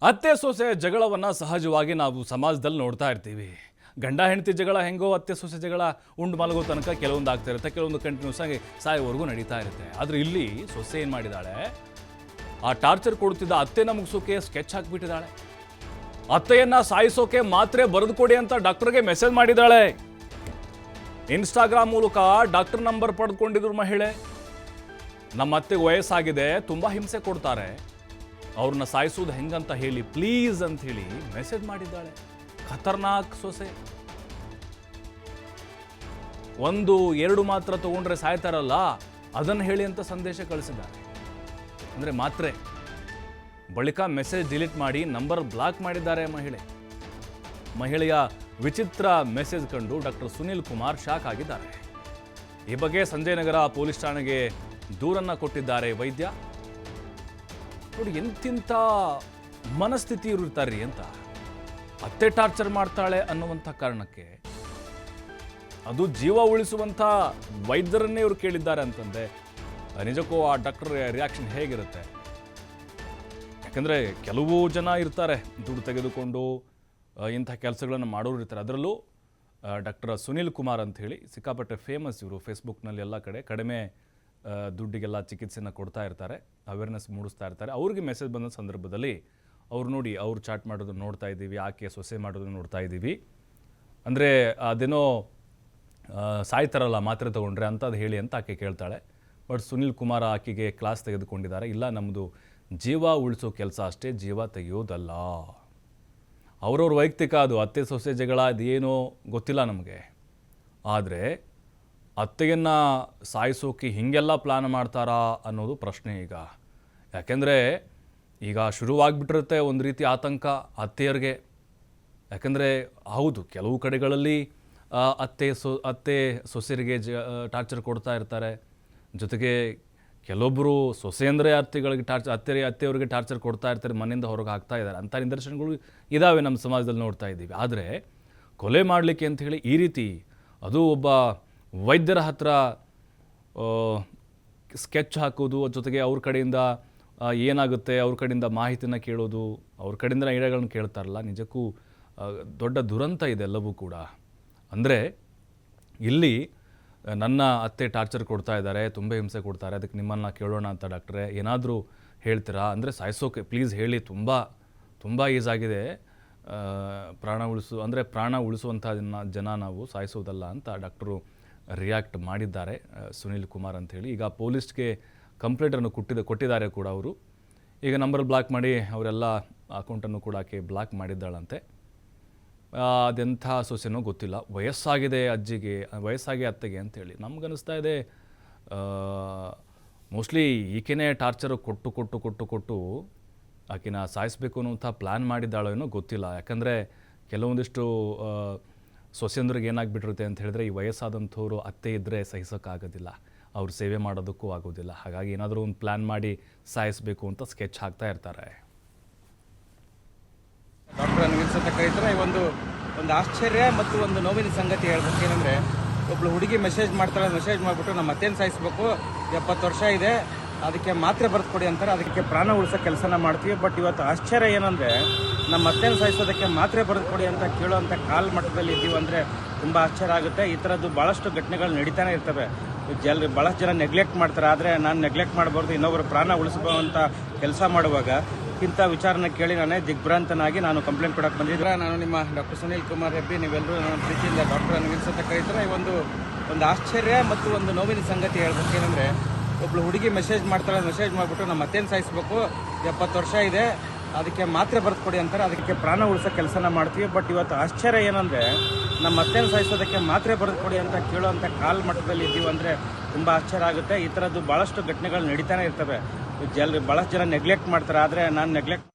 ಅತ್ತೆ ಸೊಸೆ ಜಗಳವನ್ನು ಸಹಜವಾಗಿ ನಾವು ಸಮಾಜದಲ್ಲಿ ನೋಡ್ತಾ ಇರ್ತೀವಿ. ಗಂಡ ಹೆಂಡತಿ ಜಗಳ ಹೆಂಗೋ ಅತ್ತೆ ಸೊಸೆ ಜಗಳ ಉಂಡು ಮಲಗೋ ತನಕ ಕೆಲವೊಂದು ಆಗ್ತಾ ಇರುತ್ತೆ, ಕೆಲವೊಂದು ಕಂಟಿನ್ಯೂಸ್ ಆಗಿ ಸಾಯೋವರೆಗೂ ನಡೀತಾ ಇರುತ್ತೆ. ಆದರೆ ಇಲ್ಲಿ ಸೊಸೆ ಏನು ಮಾಡಿದ್ದಾಳೆ, ಆ ಟಾರ್ಚರ್ ಕೊಡ್ತಿದ್ದ ಅತ್ತೆನ ಮುಗಿಸೋಕೆ ಸ್ಕೆಚ್ ಹಾಕಿಬಿಟ್ಟಿದ್ದಾಳೆ. ಅತ್ತೆಯನ್ನ ಸಾಯಿಸೋಕೆ ಮಾತ್ರೆ ಬರೆದು ಕೊಡಿ ಅಂತ ಡಾಕ್ಟರ್ಗೆ ಮೆಸೇಜ್ ಮಾಡಿದ್ದಾಳೆ. ಇನ್ಸ್ಟಾಗ್ರಾಮ್ ಮೂಲಕ ಡಾಕ್ಟರ್ ನಂಬರ್ ಪಡೆದುಕೊಂಡಿದ್ರು ಮಹಿಳೆ. ನಮ್ಮ ಅತ್ತೆಗೆ ವಯಸ್ಸಾಗಿದೆ, ತುಂಬ ಹಿಂಸೆ ಕೊಡ್ತಾರೆ, ಅವ್ರನ್ನ ಸಾಯಿಸೋದು ಹೆಂಗಂತ ಹೇಳಿ ಪ್ಲೀಸ್ ಅಂತ ಹೇಳಿ ಮೆಸೇಜ್ ಮಾಡಿದ್ದಾಳೆ. ಖತರ್ನಾಕ್ ಸೊಸೆ. 1-2 ಮಾತ್ರ ತಗೊಂಡ್ರೆ ಸಾಯ್ತಾರಲ್ಲ, ಅದನ್ನು ಹೇಳಿ ಅಂತ ಸಂದೇಶ ಕಳಿಸಿದ್ದಾರೆ. ಅಂದರೆ ಮಾತ್ರೆ ಬಳಿಕ ಮೆಸೇಜ್ ಡಿಲೀಟ್ ಮಾಡಿ ನಂಬರ್ ಬ್ಲಾಕ್ ಮಾಡಿದ್ದಾರೆ ಮಹಿಳೆಯ ವಿಚಿತ್ರ ಮೆಸೇಜ್ ಕಂಡು ಡಾಕ್ಟರ್ ಸುನಿಲ್ ಕುಮಾರ್ ಶಾಕ್ ಆಗಿದ್ದಾರೆ. ಈ ಬಗ್ಗೆ ಸಂಜಯನಗರ ಪೊಲೀಸ್ ಠಾಣೆಗೆ ದೂರನ್ನ ಕೊಟ್ಟಿದ್ದಾರೆ ವೈದ್ಯ. ನೋಡಿ ಎಂತಿಂಥ ಮನಸ್ಥಿತಿ ಇರ್ತಾರ್ರಿ ಅಂತ. ಅತ್ತೆ ಟಾರ್ಚರ್ ಮಾಡ್ತಾಳೆ ಅನ್ನುವಂಥ ಕಾರಣಕ್ಕೆ, ಅದು ಜೀವ ಉಳಿಸುವಂಥ ವೈದ್ಯರನ್ನೇ ಇವರು ಕೇಳಿದ್ದಾರೆ ಅಂತಂದೆ ನಿಜಕ್ಕೂ ಆ ಡಾಕ್ಟರ್ ರಿಯಾಕ್ಷನ್ ಹೇಗಿರುತ್ತೆ? ಯಾಕಂದರೆ ಕೆಲವು ಜನ ಇರ್ತಾರೆ ದುಡ್ಡು ತೆಗೆದುಕೊಂಡು ಇಂಥ ಕೆಲಸಗಳನ್ನು ಮಾಡೋರು ಇರ್ತಾರೆ. ಅದರಲ್ಲೂ ಡಾಕ್ಟರ್ ಸುನಿಲ್ ಕುಮಾರ್ ಅಂತ ಹೇಳಿ ಸಿಕ್ಕಾಪಟ್ಟೆ ಫೇಮಸ್ ಇವರು. ಫೇಸ್ಬುಕ್ನಲ್ಲಿ ಎಲ್ಲ ಕಡಿಮೆ ದುಡ್ಡಿಗೆಲ್ಲ ಚಿಕಿತ್ಸೆನ ಕೊಡ್ತಾ ಇರ್ತಾರೆ, ಅವೇರ್ನೆಸ್ ಮೂಡಿಸ್ತಾ ಇರ್ತಾರೆ. ಅವ್ರಿಗೆ ಮೆಸೇಜ್ ಬಂದ ಸಂದರ್ಭದಲ್ಲಿ ಅವ್ರು ನೋಡಿ, ಅವ್ರು ಚಾಟ್ ಮಾಡೋದನ್ನು ನೋಡ್ತಾ ಇದ್ದೀವಿ, ಆಕೆ ಸೊಸೆ ಮಾಡೋದನ್ನು ನೋಡ್ತಾ ಇದ್ದೀವಿ. ಅಂದರೆ ಅದೇನೋ ಸಾಯ್ತಾರಲ್ಲ ಮಾತ್ರೆ ತೊಗೊಂಡ್ರೆ ಅಂಥದ್ದು ಹೇಳಿ ಅಂತ ಆಕೆ ಕೇಳ್ತಾಳೆ. ಬಟ್ ಸುನಿಲ್ ಕುಮಾರ್ ಆಕೆಗೆ ಕ್ಲಾಸ್ ತೆಗೆದುಕೊಂಡಿದ್ದಾರೆ. ಇಲ್ಲ, ನಮ್ಮದು ಜೀವ ಉಳಿಸೋ ಕೆಲಸ ಅಷ್ಟೇ, ಜೀವ ತೆಗೆಯೋದಲ್ಲ. ಅವ್ರವ್ರ ವೈಯಕ್ತಿಕ, ಅದು ಅತ್ತೆ ಸೊಸೆ ಜಗಳ ಅದೇನೋ ಗೊತ್ತಿಲ್ಲ ನಮಗೆ. ಆದರೆ ಅತ್ತೆಯನ್ನು ಸಾಯಿಸೋಕೆ ಹೀಗೆಲ್ಲ ಪ್ಲ್ಯಾನ್ ಮಾಡ್ತಾರಾ ಅನ್ನೋದು ಪ್ರಶ್ನೆ ಈಗ. ಯಾಕೆಂದರೆ ಈಗ ಶುರುವಾಗ್ಬಿಟ್ಟಿರುತ್ತೆ ಒಂದು ರೀತಿ ಆತಂಕ ಅತ್ತೆಯರಿಗೆ. ಯಾಕೆಂದರೆ ಹೌದು, ಕೆಲವು ಕಡೆಗಳಲ್ಲಿ ಅತ್ತೆ ಸೊಸೆಯರಿಗೆ ಟಾರ್ಚರ್ ಕೊಡ್ತಾ ಇರ್ತಾರೆ. ಜೊತೆಗೆ ಕೆಲವೊಬ್ಬರು ಸೊಸೆ ಅಂದರೆ ಅತ್ತೆಗಳಿಗೆ ಅತ್ತೆಯವರಿಗೆ ಟಾರ್ಚರ್ ಕೊಡ್ತಾ ಇರ್ತಾರೆ, ಮನೆಯಿಂದ ಹೊರಗೆ ಹಾಕ್ತಾ ಇದ್ದಾರೆ. ಅಂಥ ನಿದರ್ಶನಗಳು ಇದ್ದಾವೆ ನಮ್ಮ ಸಮಾಜದಲ್ಲಿ, ನೋಡ್ತಾ ಇದ್ದೀವಿ. ಆದರೆ ಕೊಲೆ ಮಾಡಲಿಕ್ಕೆ ಅಂಥೇಳಿ ಈ ರೀತಿ, ಅದು ಒಬ್ಬ ವೈದ್ಯರ ಹತ್ರ ಸ್ಕೆಚ್ ಹಾಕೋದು, ಜೊತೆಗೆ ಅವ್ರ ಕಡೆಯಿಂದ ಏನಾಗುತ್ತೆ ಅವ್ರ ಕಡೆಯಿಂದ ಮಾಹಿತಿನ ಕೇಳೋದು, ಅವ್ರ ಕಡೆಯಿಂದ ಐಡಿಯಾಗಳನ್ನ ಕೇಳ್ತಾರಲ್ಲ, ನಿಜಕ್ಕೂ ದೊಡ್ಡ ದುರಂತ ಇದೆಲ್ಲವೂ ಕೂಡ. ಅಂದರೆ ಇಲ್ಲಿ ನನ್ನ ಅತ್ತೆ ಟಾರ್ಚರ್ ಕೊಡ್ತಾ ಇದ್ದಾರೆ, ತುಂಬ ಹಿಂಸೆ ಕೊಡ್ತಾರೆ, ಅದಕ್ಕೆ ನಿಮ್ಮನ್ನು ಕೇಳೋಣ ಅಂತ ಡಾಕ್ಟ್ರೇ, ಏನಾದರೂ ಹೇಳ್ತೀರಾ? ಅಂದರೆ ಸಾಯಿಸೋಕೆ ಪ್ಲೀಸ್ ಹೇಳಿ, ತುಂಬ ಈಸಾಗಿದೆ, ಪ್ರಾಣ ಉಳಿಸುವಂಥ ಜನ ನಾವು, ಸಾಯಿಸೋದಲ್ಲ ಅಂತ ಡಾಕ್ಟರು ರಿಯಾಕ್ಟ್ ಮಾಡಿದ್ದಾರೆ ಸುನಿಲ್ ಕುಮಾರ್ ಅಂಥೇಳಿ. ಈಗ ಪೊಲೀಸ್ಗೆ ಕಂಪ್ಲೇಂಟನ್ನು ಕೊಟ್ಟಿದ್ದಾರೆ ಕೂಡ ಅವರು. ಈಗ ನಂಬರ್ ಬ್ಲಾಕ್ ಮಾಡಿ ಅವರೆಲ್ಲ ಅಕೌಂಟನ್ನು ಕೂಡ ಆಕೆ ಬ್ಲಾಕ್ ಮಾಡಿದ್ದಾಳಂತೆ. ಅದೆಂಥ ಸೊಸೆನೋ ಗೊತ್ತಿಲ್ಲ, ವಯಸ್ಸಾಗಿದೆ ಅಜ್ಜಿಗೆ, ವಯಸ್ಸಾಗಿ ಅತ್ತೆಗೆ ಅಂಥೇಳಿ. ನಮಗನ್ನಿಸ್ತಾ ಇದೆ ಮೋಸ್ಟ್ಲಿ ಈಕೆನೇ ಟಾರ್ಚರ್ ಕೊಟ್ಟು ಆಕೆನ ಸಾಯಿಸಬೇಕು ಅನ್ನೋಂಥ ಪ್ಲ್ಯಾನ್ ಮಾಡಿದ್ದಾಳೋ ಏನೋ ಗೊತ್ತಿಲ್ಲ. ಯಾಕಂದರೆ ಕೆಲವೊಂದಿಷ್ಟು ಸೊಸೆಂದ್ರಿಗೆ ಏನಾಗ್ಬಿಟ್ಟಿರುತ್ತೆ ಅಂತ ಹೇಳಿದ್ರೆ, ಈ ವಯಸ್ಸಾದಂಥವ್ರು ಅತ್ತೆ ಇದ್ದರೆ ಸಹಿಸೋಕ್ಕಾಗೋದಿಲ್ಲ, ಅವ್ರು ಸೇವೆ ಮಾಡೋದಕ್ಕೂ ಆಗೋದಿಲ್ಲ. ಹಾಗಾಗಿ ಏನಾದರೂ ಒಂದು ಪ್ಲ್ಯಾನ್ ಮಾಡಿ ಸಾಯಿಸಬೇಕು ಅಂತ ಸ್ಕೆಚ್ ಹಾಕ್ತಾ ಇರ್ತಾರೆ. ಡಾಕ್ಟರ್ ಅನ್ವಿಲ್ಸಂತ ಕರೀತಾರೆ. ಒಂದು ಆಶ್ಚರ್ಯ ಮತ್ತು ಒಂದು ನೋವಿನ ಸಂಗತಿ ಹೇಳ್ಬೇಕು. ಏನಂದರೆ, ಒಬ್ಳು ಹುಡುಗಿ ಮೆಸೇಜ್ ಮಾಡಿಬಿಟ್ಟು ನಮ್ಮ ಅತ್ತೆಯನ್ನು ಸಾಯಿಸಬೇಕು, 70 ವರ್ಷ ಇದೆ, ಅದಕ್ಕೆ ಮಾತ್ರೆ ಬರೆದು ಕೊಡಿ ಅಂತಾರೆ, ಅದಕ್ಕೆ ಪ್ರಾಣ ಉಳಿಸೋ ಕೆಲಸನ ಮಾಡ್ತೀವಿ. ಬಟ್ ಇವತ್ತು ಆಶ್ಚರ್ಯ ಏನಂದರೆ, ನಮ್ಮ ಅತ್ತೆಯನ್ನು ಸಾಯಿಸೋದಕ್ಕೆ ಮಾತ್ರೆ ಬರೆದು ಕೊಡಿ ಅಂತ ಕೇಳೋವಂಥ ಕಾಲ್ ಮಟ್ಟದಲ್ಲಿ ಇದ್ದೀವಿ ಅಂದರೆ ತುಂಬ ಆಶ್ಚರ್ಯ ಆಗುತ್ತೆ. ಈ ಥರದ್ದು ಭಾಳಷ್ಟು ಘಟನೆಗಳು ನಡೀತಾನೆ ಇರ್ತವೆ. ಭಾಳಷ್ಟು ಜನ ನೆಗ್ಲೆಕ್ಟ್ ಮಾಡ್ತಾರೆ. ಆದರೆ ನಾನು ನೆಗ್ಲೆಕ್ಟ್ ಮಾಡಬಾರ್ದು, ಇನ್ನೊಬ್ಬರು ಪ್ರಾಣ ಉಳಿಸಬಹುವಂಥ ಕೆಲಸ ಮಾಡುವಾಗ ಇಂಥ ವಿಚಾರನ ಕೇಳಿ ನಾನೇ ದಿಗ್ಭ್ರಾಂತನಾಗಿ ನಾನು ಕಂಪ್ಲೇಂಟ್ ಕೊಡೋಕೆ ಬಂದಿದ್ದೆ. ನಾನು ನಿಮ್ಮ ಡಾಕ್ಟರ್ ಸುನಿಲ್ ಕುಮಾರ್ ಹೆಬ್ಬಿ, ನೀವೆಲ್ಲರೂ ನನ್ನ ಪ್ರೀತಿಯಿಂದ ಡಾಕ್ಟರ್ ಅನ್ವಿಲ್ಸಂತ ಕರೀತಾರೆ. ಒಂದು ಆಶ್ಚರ್ಯ ಮತ್ತು ಒಂದು ನೋವಿನ ಸಂಗತಿ ಹೇಳ್ಬೇಕು. ಏನಂದರೆ, ಒಬ್ಳು ಹುಡುಗಿ ಮೆಸೇಜ್ ಮಾಡಿಬಿಟ್ಟು ನಮ್ಮ ಅತ್ತೆಯನ್ನು ಸಾಯಿಸಬೇಕು, 70 ವರ್ಷ ಇದೆ, ಅದಕ್ಕೆ ಮಾತ್ರೆ ಬರೆದು ಕೊಡಿ ಅಂತಾರೆ, ಅದಕ್ಕೆ ಪ್ರಾಣ ಉಳಿಸೋ ಕೆಲಸನ ಮಾಡ್ತೀವಿ. ಬಟ್ ಇವತ್ತು ಆಶ್ಚರ್ಯ ಏನಂದರೆ, ನಮ್ಮ ಅತ್ತೆಯನ್ನು ಸಾಯಿಸೋದಕ್ಕೆ ಮಾತ್ರೆ ಬರೆದು ಕೊಡಿ ಅಂತ ಕೇಳೋವಂಥ ಕಾಲ್ ಮಟ್ಟದಲ್ಲಿ ಇದ್ದೀವಿ ಅಂದರೆ ತುಂಬ ಆಶ್ಚರ್ಯ ಆಗುತ್ತೆ. ಈ ಥರದ್ದು ಭಾಳಷ್ಟು ಘಟನೆಗಳು ನಡೀತಾನೆ ಇರ್ತವೆ. ಭಾಳಷ್ಟು ಜನ ನೆಗ್ಲೆಕ್ಟ್ ಮಾಡ್ತಾರೆ. ಆದರೆ ನಾನು ನೆಗ್ಲೆಕ್ಟ್